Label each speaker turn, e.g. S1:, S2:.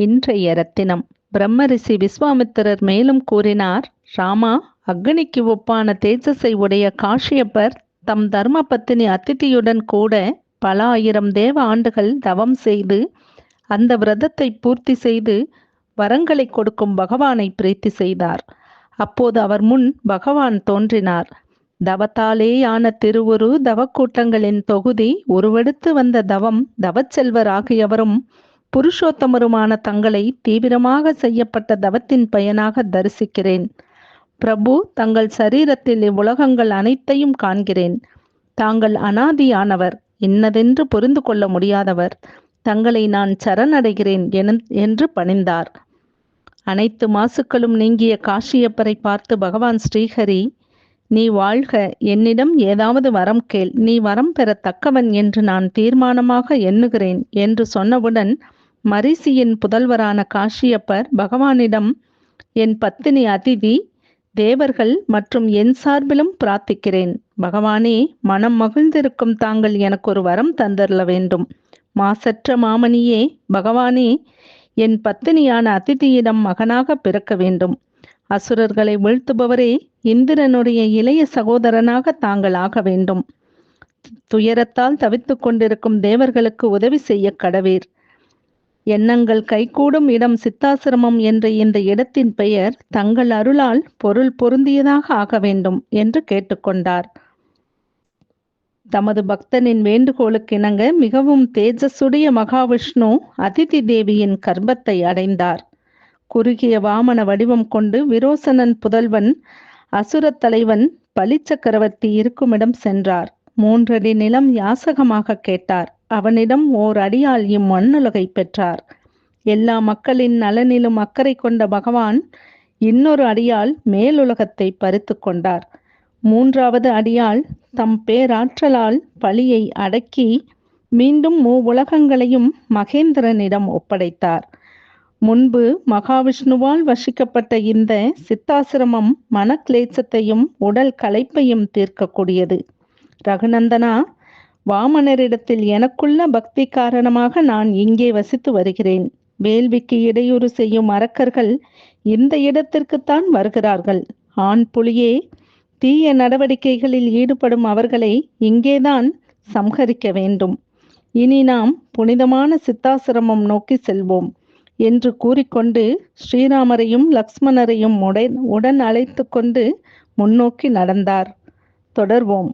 S1: இன்றைய ரத்தினம். பிரம்மரிஷி விஸ்வாமித்திரர் மேலும் கூறினார், ராமா, அக்னிக்கு ஒப்பான தேஜஸை உடைய காஷ்யப்பர் தம் தர்ம பத்தினி அதிதியுடன் கூட பல ஆயிரம் தேவ ஆண்டுகள் தவம் செய்து அந்த விரதத்தை பூர்த்தி செய்து வரங்களை கொடுக்கும் பகவானை பிரீத்தி செய்தார். அப்போது அவர் முன் பகவான் தோன்றினார். தவத்தாலேயான திருவுரு தவக்கூட்டங்களின் தொகுதி உருவெடுத்து வந்த தவம் தவச்செல்வர் ஆகியவரும் புருஷோத்தமருமான தங்களை தீவிரமாக செய்யப்பட்ட தவத்தின் பயனாக தரிசிக்கிறேன். பிரபு, தங்கள் சரீரத்தில் இவ்வுலகங்கள் அனைத்தையும் காண்கிறேன். தாங்கள் அனாதியானவர், இன்னதென்று புரிந்து கொள்ள முடியாதவர். தங்களை நான் சரணடைகிறேன் என்று பணிந்தார். அனைத்து மாசுக்களும் நீங்கிய காஷியப்பரை பார்த்து பகவான் ஸ்ரீஹரி, நீ வாழ்க, என்னிடம் ஏதாவது வரம் கேள், நீ வரம் பெற தக்கவன் என்று நான் தீர்மானமாக எண்ணுகிறேன் என்று சொன்னவுடன் மரிசியின் புதல்வரான காஷியப்பர் பகவானிடம், என் பத்தினி அதிதி, தேவர்கள் மற்றும் என் சார்பிலும் பிரார்த்திக்கிறேன். பகவானே, மனம் மகிழ்ந்திருக்கும் தாங்கள் எனக்கு ஒரு வரம் தந்தருள வேண்டும். மாசற்ற மாமணியே, பகவானே, என் பத்தினியான அதிதியிடம் மகனாக பிறக்க வேண்டும். அசுரர்களை வீழ்த்துபவரே, இந்திரனுடைய இளைய சகோதரனாக தாங்கள் ஆக வேண்டும். துயரத்தால் தவித்து கொண்டிருக்கும் தேவர்களுக்கு உதவி செய்ய கடவீர். எண்ணங்கள் கைகூடும் இடம் சித்தாசிரமம் என்ற இந்த இடத்தின் பெயர் தங்கள் அருளால் பொருள் பொருந்தியதாக ஆக வேண்டும் என்று கேட்டுக்கொண்டார். தமது பக்தனின் வேண்டுகோளுக்கு இணங்க மிகவும் தேஜஸுடைய மகாவிஷ்ணு அதிதி தேவியின் கர்ப்பத்தை அடைந்தார். குறுகிய வாமன வடிவம் கொண்டு விரோசனன் புதல்வன் அசுரத் தலைவன் பலி சக்கரவர்த்தி இருக்குமிடம் சென்றார். 3 அடி நிலம் யாசகமாக கேட்டார். அவனிடம் ஓர் அடியால் இம்மண்ணுலகை பெற்றார். எல்லா மக்களின் நலனிலும் அக்கறை கொண்ட பகவான் இன்னொரு அடியால் மேலுலகத்தை பறித்து கொண்டார். 3வது அடியால் தம் பேராற்றலால் பலியை அடக்கி மீண்டும் உலகங்களையும் மகேந்திரனிடம் ஒப்படைத்தார். முன்பு மகாவிஷ்ணுவால் வசிக்கப்பட்ட இந்த சித்தாசிரமம் மனக்லேசத்தையும் உடல் களைப்பையும் தீர்க்கக்கூடியது. ரகுநந்தனா, வாமனரிடத்தில் எனக்குள்ள பக்தி காரணமாக நான் இங்கே வசித்து வருகிறேன். வேள்விக்கு இடையூறு செய்யும் அரக்கர்கள் இந்த இடத்திற்குத்தான் வருகிறார்கள். ஆண் புலியே, தீய நடவடிக்கைகளில் ஈடுபடும் அவர்களை இங்கேதான் சம்ஹரிக்க வேண்டும். இனி நாம் புனிதமான சித்தாசிரமம் நோக்கி செல்வோம் என்று கூறிக்கொண்டு ஸ்ரீராமரையும் லக்ஷ்மணரையும் உடன் அழைத்து கொண்டு முன்னோக்கி நடந்தார். தொடர்வோம்.